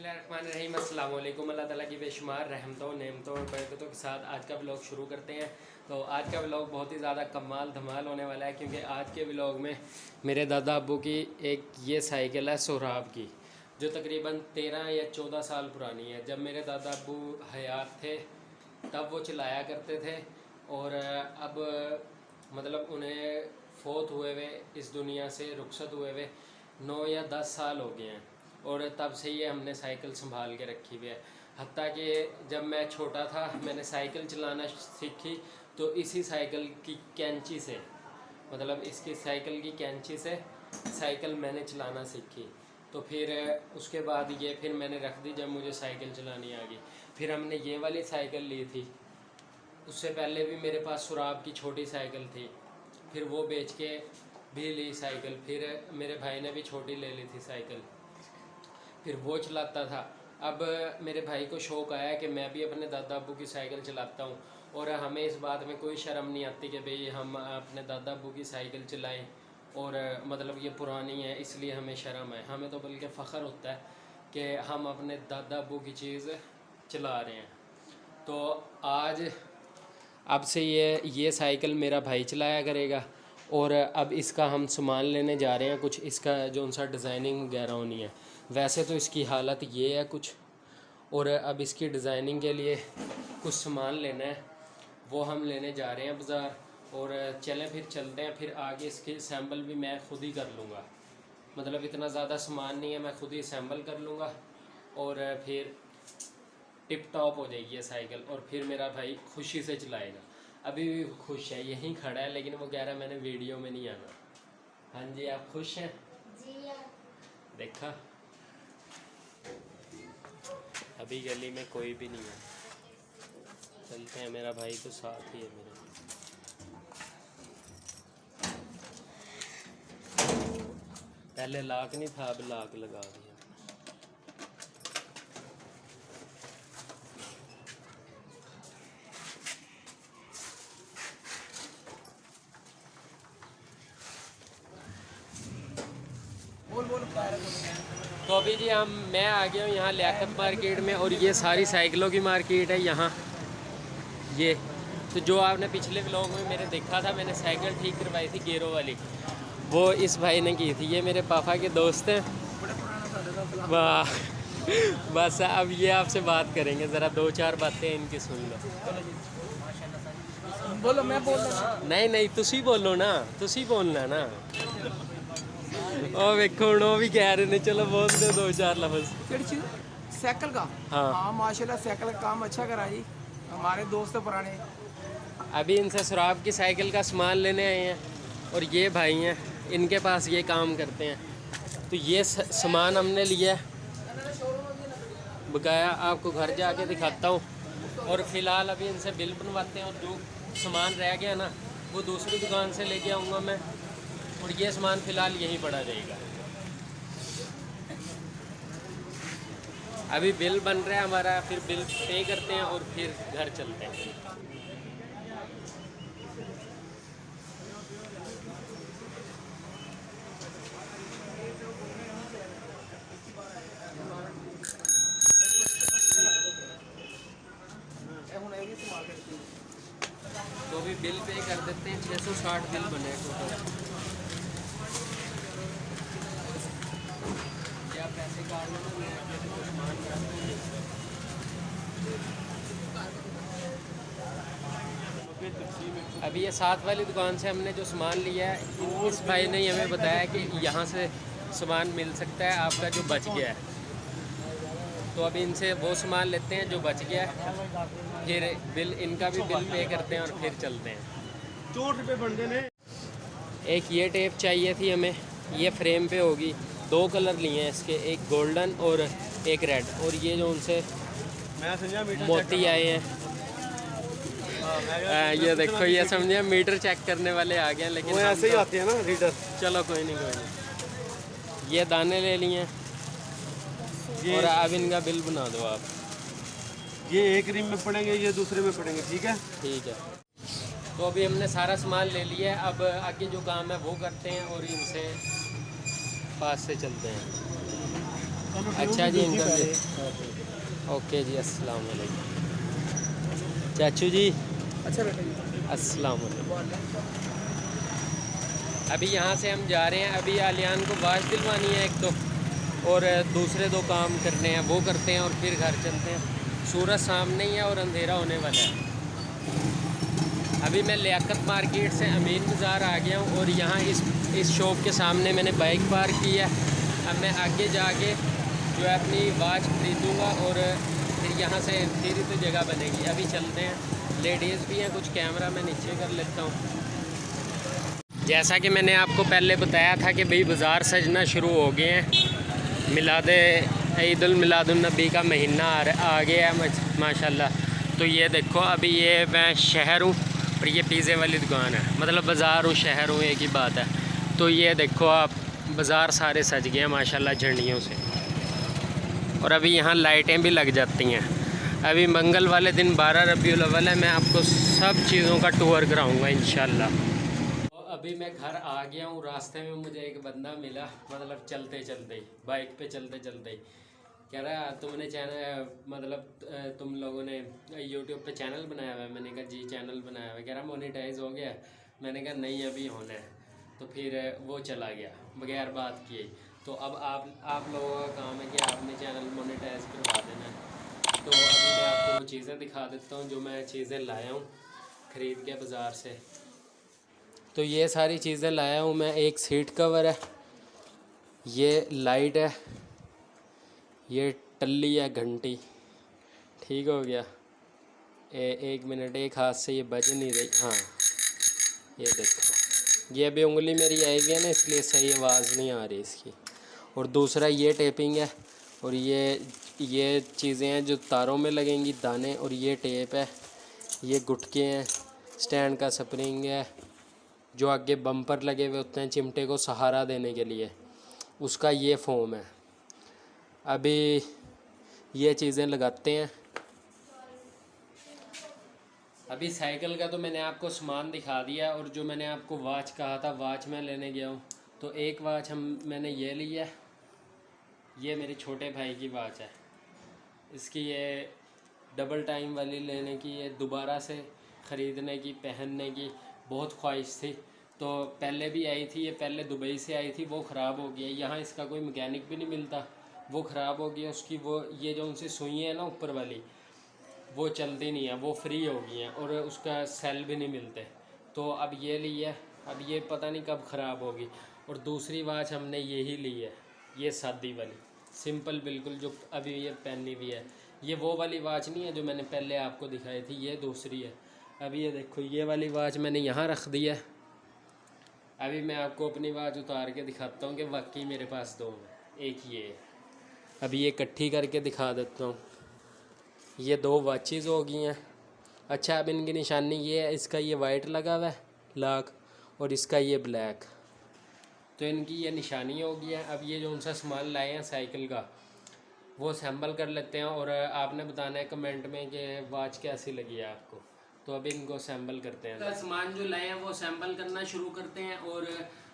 बिस्मिल्लाहिर्रहमानिर्रहीम। अस्सलाम वालेकुम। अल्लाह ताला की बेशुमार रहमतों नेमतों और बरकतों के साथ आज का व्लॉग शुरू करते हैं। तो आज का व्लॉग बहुत ही ज़्यादा कमाल धमाल होने वाला है, क्योंकि आज के व्लॉग में मेरे दादा अब्बू की एक ये साइकिल है सोहराब की, जो तकरीबन 13 या 14 साल पुरानी है। जब मेरे दादा अब्बू हयात थे तब वो चलाया करते थे, और अब मतलब उन्हें फ़ौत हुए हुए इस दुनिया से रुखसत हुए हुए 9 या 10 साल हो गए हैं, और तब से ये हमने साइकिल संभाल के रखी हुई है। हत्ता कि जब मैं छोटा था मैंने साइकिल चलाना सीखी तो इसी साइकिल की कैंची से, मतलब इसकी साइकिल की कैंची से साइकिल मैंने चलाना सीखी। तो फिर उसके बाद ये फिर मैंने रख दी जब मुझे साइकिल चलानी आ गई। फिर हमने ये वाली साइकिल ली थी। उससे पहले भी मेरे पास सुराब की छोटी साइकिल थी, फिर वो बेच के भी ली साइकिल। फिर मेरे भाई ने भी छोटी ले ली थी साइकिल, फिर वो चलाता था। अब मेरे भाई को शौक़ आया कि मैं भी अपने दादा अब्बू की साइकिल चलाता हूँ, और हमें इस बात में कोई शर्म नहीं आती कि भाई हम अपने दादा अब्बू की साइकिल चलाएं, और मतलब ये पुरानी है इसलिए हमें शर्म है। हमें तो बल्कि फ़ख्र होता है कि हम अपने दादा अब्बू की चीज़ चला रहे हैं। तो आज अब से ये साइकिल मेरा भाई चलाया करेगा, और अब इसका हम सामान लेने जा रहे हैं। कुछ इसका जो उनसा डिज़ाइनिंग वगैरह होनी है। वैसे तो इसकी हालत ये है कुछ, और अब इसकी डिज़ाइनिंग के लिए कुछ सामान लेना है, वो हम लेने जा रहे हैं बाज़ार। और चलें फिर चलते हैं, फिर आगे इसकी असेंबल भी मैं ख़ुद ही कर लूँगा। मतलब इतना ज़्यादा सामान नहीं है, मैं ख़ुद ही असेंबल कर लूँगा, और फिर टिप टॉप हो जाएगी ये साइकिल, और फिर मेरा भाई खुशी से चलाएगा। अभी भी खुश है, यहीं खड़ा है, लेकिन वो कह रहा है मैंने वीडियो में नहीं आना। हाँ जी, आप खुश हैं? जी। देखा, अभी गली में कोई भी नहीं है। चलते हैं, मेरा भाई तो साथ ही है मेरे। पहले लाक नहीं था, अब लाक लगा दिया। तो अभी जी मैं आ गया हूँ यहाँ लियाकत मार्केट में, और ये सारी साइकिलों की मार्केट है यहाँ। ये तो जो आपने पिछले व्लॉग में मेरे देखा था, मैंने साइकिल ठीक करवाई थी गेरो वाली, वो इस भाई ने की थी। ये मेरे पापा के दोस्त हैं। वाह, बस अब ये आपसे बात करेंगे, ज़रा 2-4 बातें इनकी सुन लो। बोलो, मैं बोल रहा हूँ। नहीं तुसी बोलो ना, तुसी बोलना ना। ओ वेखो वो भी कह रहे ने, चलो बोल दो 2-4 लफ्ज़। साइकिल का? हाँ माशाल्लाह साइकिल का काम अच्छा करा जी, हमारे दोस्त पुराने। अभी इनसे सुराब की साइकिल का सामान लेने आए हैं, और ये भाई हैं, इनके पास ये काम करते हैं। तो ये सामान हमने लिया है, बकाया आपको घर जाके दिखाता हूँ। और फ़िलहाल अभी इनसे बिल बनवाते हैं, और जो सामान रह गया ना वो दूसरी दुकान से लेके आऊँगा मैं, और ये सामान फ़िलहाल यहीं पड़ा रहेगा। अभी बिल बन रहा है हमारा, फिर बिल पे करते हैं और फिर घर चलते हैं। तो भी बिल पे कर देते हैं। 660 बिल बने टोटल। क्या पैसे काट लो, मैं अपने को सामान अभी ये साथ वाली दुकान से हमने जो सामान लिया है, इस भाई ने हमें बताया कि यहाँ से सामान मिल सकता है आपका जो बच गया है। तो अभी इनसे वो सामान लेते हैं जो बच गया है, फिर बिल, इनका भी बिल पे करते हैं, और फिर चलते हैं। 4 रुपये बन देने। एक ये टेप चाहिए थी हमें, ये फ्रेम पे होगी। 2 कलर लिए हैं इसके, एक गोल्डन और एक रेड। और ये जो उनसे मोती आए हैं, ये देखो, ये समझे मीटर चेक करने वाले आ गए हैं, लेकिन वो ऐसे ही आते हैं ना रीडर। चलो कोई नहीं। ये दाने ले लिए हैं, और अब इनका बिल बना दो आप। ये एक रिम में पड़ेंगे, ये दूसरे में पड़ेंगे, ठीक है? ठीक है। तो अभी हमने सारा सामान ले लिया है, अब आगे जो काम है वो करते हैं, और इनसे पास से चलते हैं। अच्छा जी अंकल जी, ओके जी, अस्सलाम वालेकुम चाचू जी, अच्छा बेटा जी। अस्सलाम वालेकुम। अभी यहाँ से हम जा रहे हैं, अभी आलियान को वाश दिलवानी है एक तो, और दूसरे 2 काम करने हैं, वो करते हैं और फिर घर चलते हैं। सूरज सामने ही है और अंधेरा होने वाला है। अभी मैं लियाकत मार्केट से अमीन बाज़ार आ गया हूँ और यहाँ इस शॉप के सामने मैंने बाइक पार्क की है। अब मैं आगे जाके जो है अपनी वाच खरीदूँगा और फिर यहाँ से फिर तो जगह बनेगी। अभी चलते हैं, लेडीज़ भी हैं कुछ, कैमरा मैं नीचे कर लेता हूँ। जैसा कि मैंने आपको पहले बताया था कि भाई बाज़ार सजना शुरू हो गए हैं। ईद उल मिलादुन्नबी का महीना आ गया है माशाल्लाह। तो ये देखो, अभी ये मैं शहर हूँ और ये पिज़्ज़े वाली दुकान है, मतलब बाज़ार हूँ शहर हूँ, एक ही बात है। तो ये देखो आप, बाज़ार सारे सज गए हैं माशाल्लाह झंडियों से, और अभी यहाँ लाइटें भी लग जाती हैं। अभी मंगल वाले दिन 12 रबीउल अव्वल है, मैं आपको सब चीज़ों का टूर कराऊँगा इंशाल्लाह। अभी मैं घर आ गया हूँ, रास्ते में मुझे एक बंदा मिला, मतलब चलते चलते ही, बाइक पे चलते चलते ही कह रहा है तुमने चैनल, मतलब तुम लोगों ने यूट्यूब पे चैनल बनाया हुआ है। मैंने कहा जी चैनल बनाया हुआ है। कह रहा मोनेटाइज हो गया। मैंने कहा नहीं अभी होना है। तो फिर वो चला गया बगैर बात किए। तो अब आप लोगों का काम है कि आपने चैनल मोनेटाइज करवा देना है। तो अभी मैं आपको वो चीज़ें दिखा देता हूँ जो मैं चीज़ें लाया हूँ ख़रीद के बाज़ार से। तो ये सारी चीज़ें लाया हूँ मैं। एक सीट कवर है, ये लाइट है, ये टल्ली है, घंटी, ठीक हो गया। एक मिनट, एक हाथ से ये बज नहीं रही। हाँ ये देखो, ये अभी उंगली मेरी आई हुई है ना, इसलिए सही आवाज़ नहीं आ रही इसकी। और दूसरा ये टेपिंग है, और ये चीज़ें हैं जो तारों में लगेंगी, दाने। और ये टेप है, ये गुटके हैं, स्टैंड का स्प्रिंग है, जो आगे बम्पर लगे हुए होते हैं चिमटे को सहारा देने के लिए, उसका ये फोम है। अभी ये चीज़ें लगाते हैं। अभी साइकिल का तो मैंने आपको सामान दिखा दिया, और जो मैंने आपको वॉच कहा था, वॉच मैं लेने गया हूँ। तो एक वॉच मैंने ये ली है, ये मेरे छोटे भाई की वॉच है। इसकी ये डबल टाइम वाली लेने की, ये दोबारा से ख़रीदने की, पहनने की बहुत ख्वाहिश थी। तो पहले भी आई थी, ये पहले दुबई से आई थी, वो ख़राब हो गई है। यहाँ इसका कोई मैकेनिक भी नहीं मिलता, वो ख़राब हो गया। उसकी वो ये जो उनसे सुई है ना ऊपर वाली, वो चलती नहीं है, वो फ्री हो गई हैं, और उसका सेल भी नहीं मिलते। तो अब ये ली है, अब ये पता नहीं कब ख़राब होगी। और दूसरी वॉच हमने यही ली है, ये सादी वाली, सिंपल बिल्कुल, जो अभी ये पहनी हुई है। ये वो वाली वॉच नहीं है जो मैंने पहले आपको दिखाई थी, ये दूसरी है। अभी ये देखो, ये वाली वॉच मैंने यहाँ रख दी है। अभी मैं आपको अपनी वॉच उतार के दिखाता हूँ कि वाकई मेरे पास 2 हैं, एक ये है। अभी ये इकट्ठी करके दिखा देता हूँ। ये 2 वॉचेज़ हो गई हैं। अच्छा, अब इनकी निशानी ये है, इसका ये वाइट लगा हुआ है लॉक, और इसका ये ब्लैक। तो इनकी ये निशानी हो गई है। अब ये जो उनसा सामान लाए हैं साइकिल का, वो सैम्बल कर लेते हैं, और आपने बताना है कमेंट में कि वॉच कैसी लगी है आपको। तो अभी इनको सैम्बल करते हैं। सामान जो लाए हैं वो सैम्बल करना शुरू करते हैं। और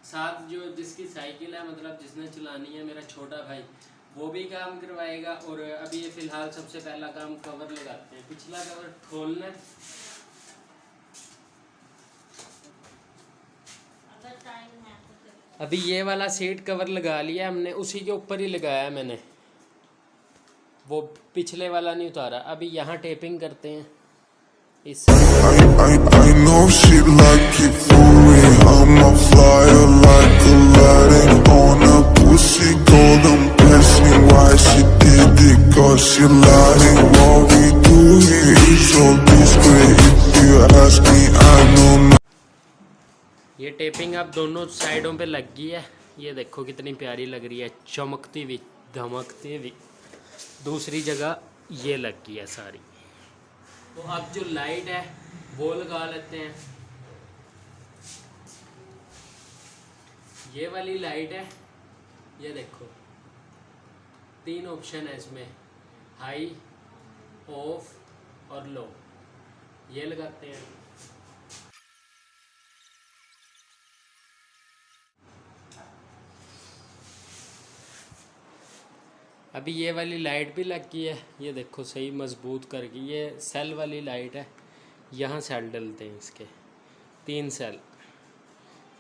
साथ जो जिसकी साइकिल है, मतलब जिसने चलानी है, मेरा छोटा भाई, वो भी काम करवाएगा। और अभी ये फ़िलहाल सबसे पहला काम कवर लगाते हैं। पिछला कवर खोलना है। अभी ये वाला सीट कवर लगा लिया हमने, उसी के ऊपर ही लगाया है मैंने, वो पिछले वाला नहीं उतारा। अभी यहाँ टेपिंग करते हैं इस। I know she like it for real. I'm a flyer like Aladdin on a pussy golden blessing. Why she did it? Cause she lied. What we do here is so discreet. If you ask me, I know not. ये tapping अब दोनों साइडों पे लग गई है। ये देखो कितनी प्यारी लग रही है, चमकती हुई, धमकती हुई। दूसरी जगह ये लग गई है सारी। तो अब जो लाइट है वो लगा लेते हैं। ये वाली लाइट है, ये देखो 3 ऑप्शन है इसमें, हाई, ऑफ और लो। ये लगाते हैं। अभी ये वाली लाइट भी लग गई है, ये देखो सही मजबूत कर गई। ये सेल वाली लाइट है, यहाँ सेल डलते हैं इसके 3 सेल,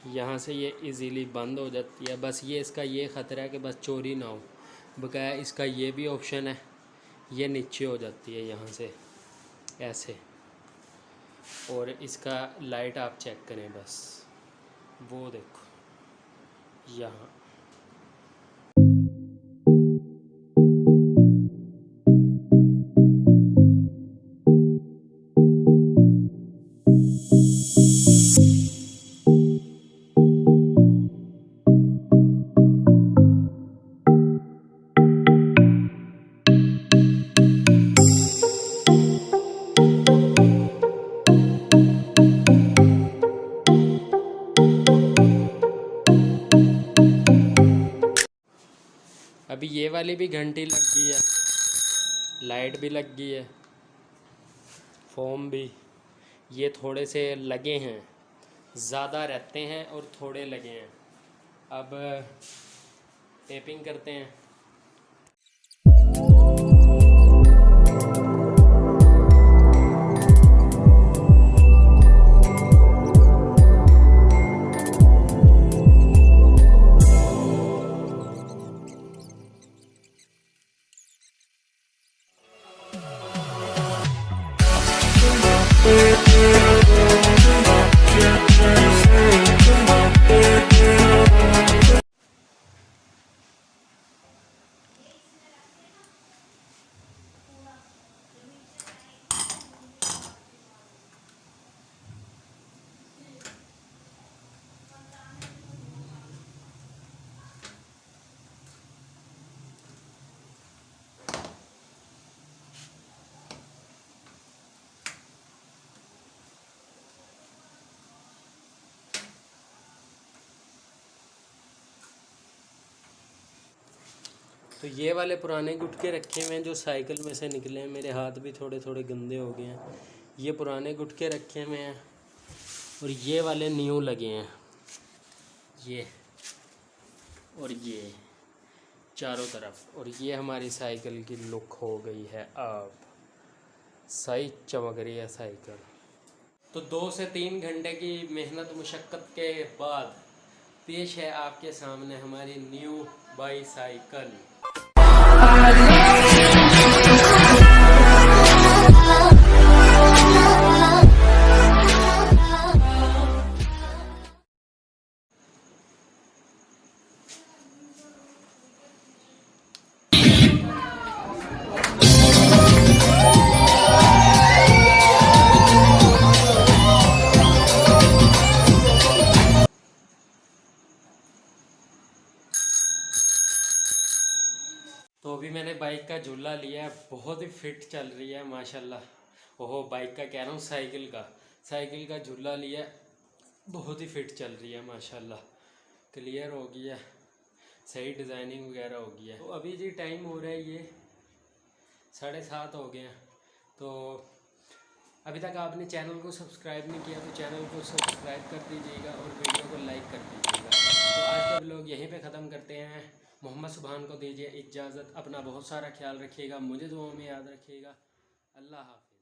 यहाँ से ये इजीली बंद हो जाती है। बस ये इसका ये ख़तरा है कि बस चोरी ना हो, बकाया इसका ये भी ऑप्शन है, ये नीचे हो जाती है यहाँ से ऐसे। और इसका लाइट आप चेक करें, बस वो देखो यहाँ। अभी ये वाली भी घंटी लग गई है, लाइट भी लग गई है, फोम भी। ये थोड़े से लगे हैं, ज़्यादा रहते हैं और थोड़े लगे हैं। अब टेपिंग करते हैं। तो ये वाले पुराने गुटके रखे हुए हैं जो साइकिल में से निकले हैं। मेरे हाथ भी थोड़े थोड़े गंदे हो गए हैं। ये पुराने गुटके रखे हुए हैं और ये वाले न्यू लगे हैं, ये और ये चारों तरफ। और ये हमारी साइकिल की लुक हो गई है, अब सही चमक रही है साइकिल। तो 2 से 3 घंटे की मेहनत मुशक्क़त के बाद पेश है आपके सामने हमारी न्यू बाईसाइकिल। तो अभी मैंने बाइक का झूला लिया है, बहुत ही फिट चल रही है माशाल्लाह। ओहो, बाइक का कह रहा हूँ, साइकिल का झूला लिया है, बहुत ही फिट चल रही है माशाल्लाह। क्लियर हो गई है, सही डिज़ाइनिंग वगैरह हो गई है। तो अभी जी टाइम हो रहा है ये 7:30 हो गए हैं। तो अभी तक आपने चैनल को सब्सक्राइब नहीं किया तो चैनल को सब्सक्राइब कर दीजिएगा और वीडियो को लाइक कर दीजिएगा। तो आज का व्लॉग यहीं पे ख़त्म करते हैं। मोहम्मद सुभान को दीजिए इजाज़त। अपना बहुत सारा ख्याल रखिएगा, मुझे दुआ में याद रखिएगा। अल्लाह हाफ़िज़।